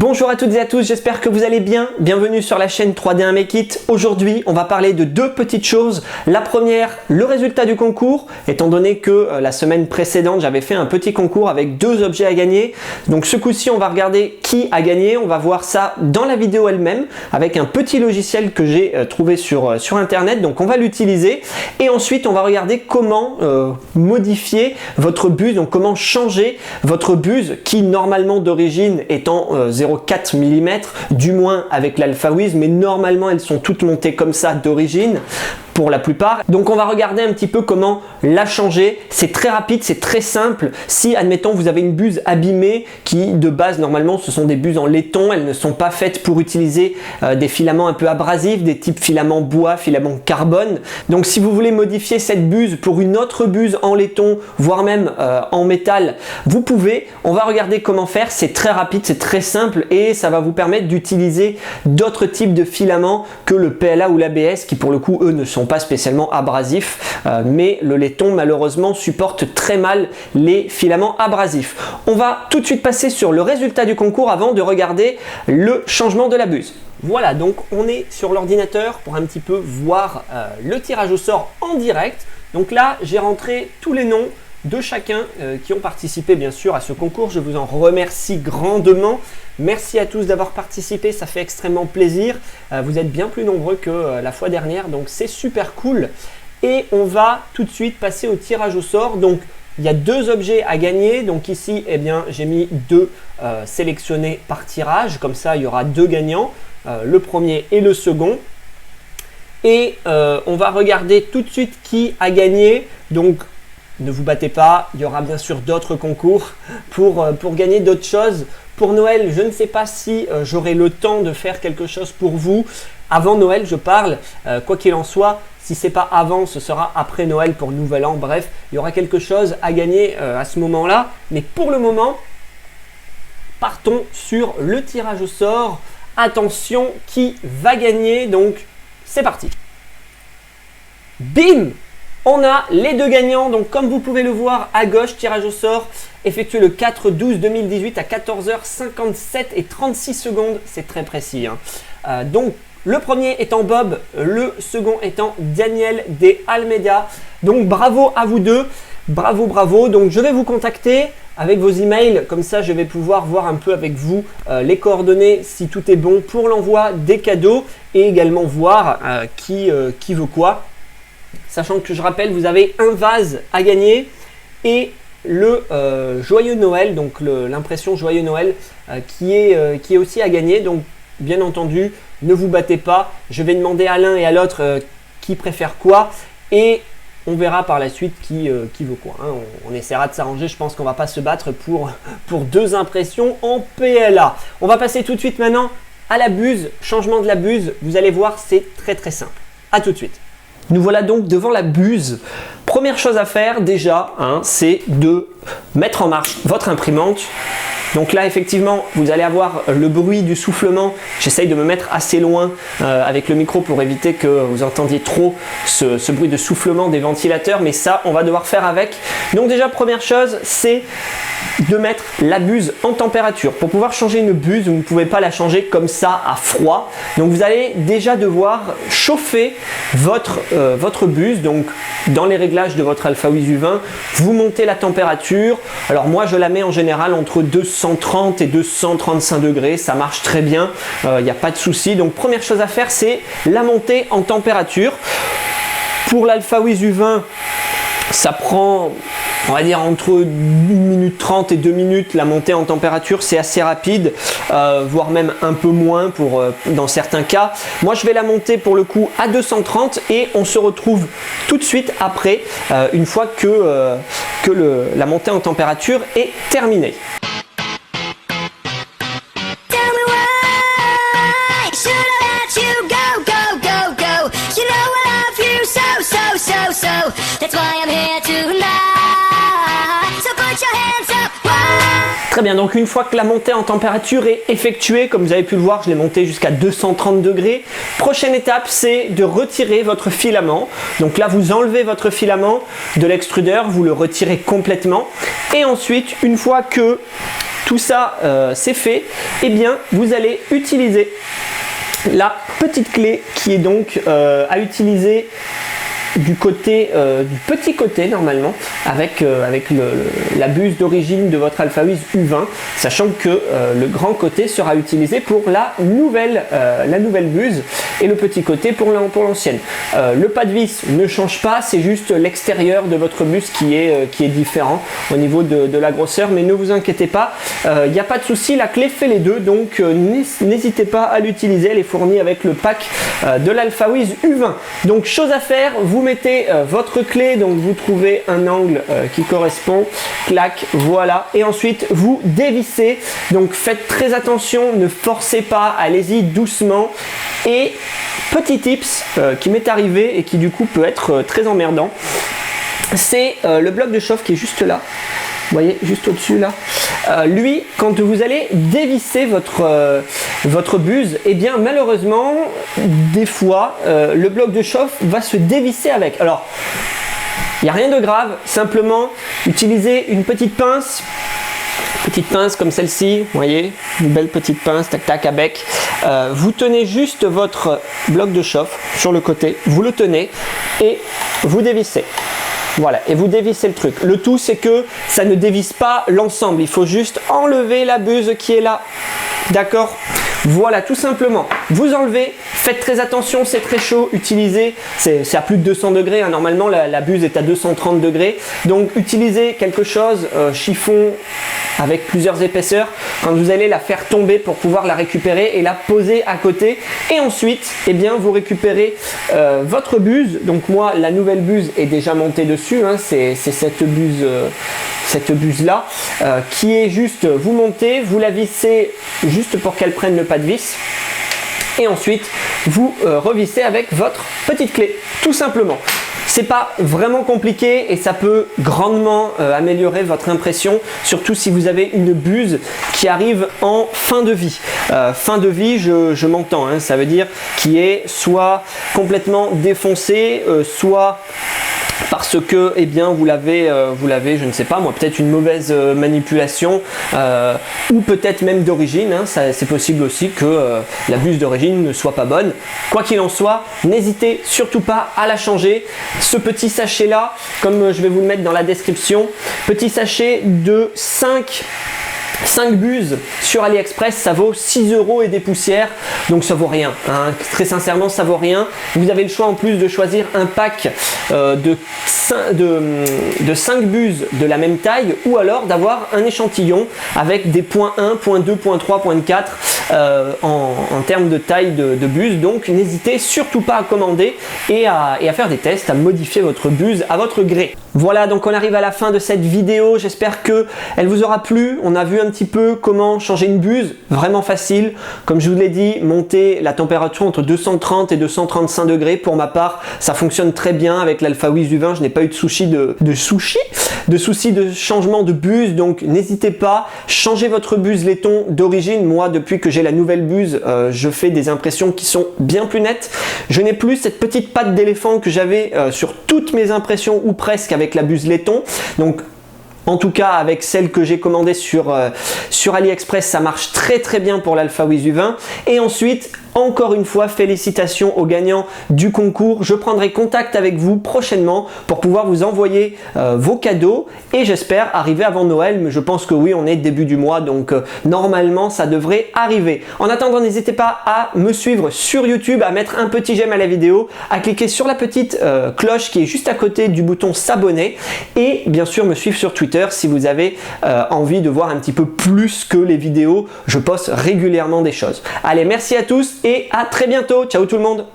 Bonjour à toutes et à tous, j'espère que vous allez bien. Bienvenue sur la chaîne 3D Make It. Aujourd'hui, on va parler de deux petites choses. La première, le résultat du concours, étant donné que la semaine précédente, j'avais fait un petit concours avec deux objets à gagner. Donc ce coup-ci, on va regarder qui a gagné. On va voir ça dans la vidéo elle-même avec un petit logiciel que j'ai trouvé sur Internet. Donc on va l'utiliser. Et ensuite, on va regarder comment modifier votre buse, donc comment changer votre buse qui, normalement d'origine, étant 0,4 mm, du moins avec l'AlphaWiz, mais normalement elles sont toutes montées comme ça d'origine pour la plupart. Donc on va regarder un petit peu comment la changer. C'est très rapide, c'est très simple. Si admettons vous avez une buse abîmée qui de base normalement ce sont des buses en laiton, elles ne sont pas faites pour utiliser des filaments un peu abrasifs, des types filaments bois, filaments carbone. Donc si vous voulez modifier cette buse pour une autre buse en laiton, voire même en métal, vous pouvez. On va regarder comment faire. C'est très rapide, c'est très simple et ça va vous permettre d'utiliser d'autres types de filaments que le PLA ou l'ABS qui pour le coup eux ne sont pas spécialement abrasifs, mais le laiton malheureusement supporte très mal les filaments abrasifs. On va tout de suite passer sur le résultat du concours avant de regarder le changement de la buse. Voilà, donc on est sur l'ordinateur pour un petit peu voir le tirage au sort en direct. Donc là, j'ai rentré tous les noms de chacun qui ont participé bien sûr à ce concours. Je vous en remercie grandement. Merci à tous d'avoir participé, ça fait extrêmement plaisir. Vous êtes bien plus nombreux que la fois dernière, donc c'est super cool. Et on va tout de suite passer au tirage au sort. Donc il y a deux objets à gagner. Donc ici, eh bien, j'ai mis deux sélectionnés par tirage. Comme ça, il y aura deux gagnants, le premier et le second. Et on va regarder tout de suite qui a gagné. Donc ne vous battez pas, il y aura bien sûr d'autres concours pour gagner d'autres choses. Pour Noël, je ne sais pas si j'aurai le temps de faire quelque chose pour vous. Avant Noël, je parle. Quoi qu'il en soit, si ce n'est pas avant, ce sera après Noël pour le Nouvel An. Bref, il y aura quelque chose à gagner à ce moment-là. Mais pour le moment, partons sur le tirage au sort. Attention, qui va gagner? Donc, c'est parti. Bim! On a les deux gagnants, donc comme vous pouvez le voir à gauche, tirage au sort effectué le 4/12/2018 à 14h57 et 36 secondes, c'est très précis. Donc le premier étant Bob, le second étant Daniel de Almeida. Donc bravo à vous deux, bravo, bravo. Donc je vais vous contacter avec vos emails, comme ça je vais pouvoir voir un peu avec vous les coordonnées si tout est bon pour l'envoi des cadeaux et également voir qui veut quoi. Sachant que je rappelle, vous avez un vase à gagner et le Joyeux Noël, donc l'impression Joyeux Noël qui est aussi à gagner. Donc bien entendu, ne vous battez pas. Je vais demander à l'un et à l'autre qui préfère quoi et on verra par la suite qui veut quoi. On essaiera de s'arranger. Je pense qu'on ne va pas se battre pour deux impressions en PLA. On va passer tout de suite maintenant à la buse. Changement de la buse. Vous allez voir, c'est très très simple. A tout de suite. Nous voilà donc devant la buse. Première chose à faire déjà, c'est de mettre en marche votre imprimante. Donc là effectivement vous allez avoir le bruit du soufflement. J'essaye de me mettre assez loin avec le micro pour éviter que vous entendiez trop ce bruit de soufflement des ventilateurs, mais ça on va devoir faire avec. Donc déjà première chose, c'est de mettre la buse en température. Pour pouvoir changer une buse, vous ne pouvez pas la changer comme ça à froid. Donc vous allez déjà devoir chauffer votre buse. Donc dans les réglages de votre AlphaWiz U20, vous montez la température. Alors moi je la mets en général entre 230 et 235 degrés. Ça marche très bien, il n'y a pas de souci. Donc première chose à faire, c'est la monter en température. Pour l'AlphaWiz U20, ça prend, on va dire, entre 1 minute 30 et 2 minutes. La montée en température, c'est assez rapide, voire même un peu moins dans certains cas. Moi, je vais la monter pour le coup à 230 et on se retrouve tout de suite après, une fois que la montée en température est terminée. Très bien, donc une fois que la montée en température est effectuée, comme vous avez pu le voir, je l'ai montée jusqu'à 230 degrés. Prochaine étape, c'est de retirer votre filament. Donc là, vous enlevez votre filament de l'extrudeur, vous le retirez complètement. Et ensuite, une fois que tout ça c'est fait, eh bien vous allez utiliser la petite clé qui est donc à utiliser du côté du petit côté normalement avec la buse d'origine de votre Alphawiz U20, sachant que le grand côté sera utilisé pour la nouvelle buse et le petit côté pour l'ancienne. Le pas de vis ne change pas, c'est juste l'extérieur de votre buse qui est différent au niveau de la grosseur, mais ne vous inquiétez pas, il n'y a pas de souci, la clé fait les deux, donc n'hésitez pas à l'utiliser, elle est fournie avec le pack de l'Alphawiz U20. Donc chose à faire, vous mettez votre clé, donc vous trouvez un angle qui correspond, clac, voilà, et ensuite vous dévissez, donc faites très attention, ne forcez pas, allez-y doucement. Et petit tips qui m'est arrivé et qui du coup peut être très emmerdant, c'est le bloc de chauffe qui est juste là. Vous voyez, juste au-dessus là. Lui, quand vous allez dévisser votre buse, et bien malheureusement, des fois, le bloc de chauffe va se dévisser avec. Alors, il n'y a rien de grave, simplement utilisez une petite pince comme celle-ci, vous voyez, une belle petite pince, tac tac à bec. Vous tenez juste votre bloc de chauffe sur le côté, vous le tenez et vous dévissez. Voilà, et vous dévissez le truc. Le tout, c'est que ça ne dévisse pas l'ensemble. Il faut juste enlever la buse qui est là. D'accord ? Voilà, tout simplement. Vous enlevez, faites très attention, c'est très chaud. Utilisez, c'est à plus de 200 degrés. Hein. Normalement, la buse est à 230 degrés. Donc, utilisez quelque chose, chiffon avec plusieurs épaisseurs, quand vous allez la faire tomber pour pouvoir la récupérer et la poser à côté. Et ensuite, eh bien, vous récupérez votre buse. Donc moi, la nouvelle buse est déjà montée dessus. Hein. C'est cette buse là qui est juste, vous montez, vous la vissez juste pour qu'elle prenne le pas de vis. Et ensuite, vous revissez avec votre petite clé, tout simplement. C'est pas vraiment compliqué et ça peut grandement améliorer votre impression, surtout si vous avez une buse qui arrive en fin de vie. Fin de vie, je m'entends, hein, ça veut dire qui est soit complètement défoncée, soit parce que eh bien vous l'avez je ne sais pas moi, peut-être une mauvaise manipulation ou peut-être même d'origine, hein, c'est possible aussi que la buse d'origine ne soit pas bonne. Quoi qu'il en soit, n'hésitez surtout pas à la changer. Ce petit sachet là, comme je vais vous le mettre dans la description, petit sachet de 5 buses sur AliExpress, ça vaut 6 € et des poussières, donc ça vaut rien, hein. Très sincèrement ça vaut rien. Vous avez le choix en plus de choisir un pack de 5 buses de la même taille, ou alors d'avoir un échantillon avec des points 1, point 2, point 3, point 4 en termes de taille de buse. Donc n'hésitez surtout pas à commander et à faire des tests, à modifier votre buse à votre gré. Voilà, donc on arrive à la fin de cette vidéo, j'espère que elle vous aura plu. On a vu un petit peu comment changer une buse, vraiment facile. Comme je vous l'ai dit, monter la température entre 230 et 235 degrés. Pour ma part, ça fonctionne très bien avec l'Alphawiz U20. Je n'ai pas eu de souci de changement de buse, donc n'hésitez pas, changez votre buse laiton d'origine. Moi, depuis que j'ai la nouvelle buse, je fais des impressions qui sont bien plus nettes. Je n'ai plus cette petite patte d'éléphant que j'avais sur toutes mes impressions, ou presque, avec la buse laiton. Donc en tout cas, avec celle que j'ai commandée sur AliExpress, ça marche très très bien pour l'Alphawiz U20. Et ensuite, encore une fois, félicitations aux gagnants du concours. Je prendrai contact avec vous prochainement pour pouvoir vous envoyer vos cadeaux et j'espère arriver avant Noël, mais je pense que oui, on est début du mois, donc normalement ça devrait arriver. En attendant, n'hésitez pas à me suivre sur YouTube, à mettre un petit j'aime à la vidéo, à cliquer sur la petite cloche qui est juste à côté du bouton s'abonner et bien sûr me suivre sur Twitter si vous avez envie de voir un petit peu plus que les vidéos. Je poste régulièrement des choses. Allez, merci à tous et à très bientôt. Ciao tout le monde.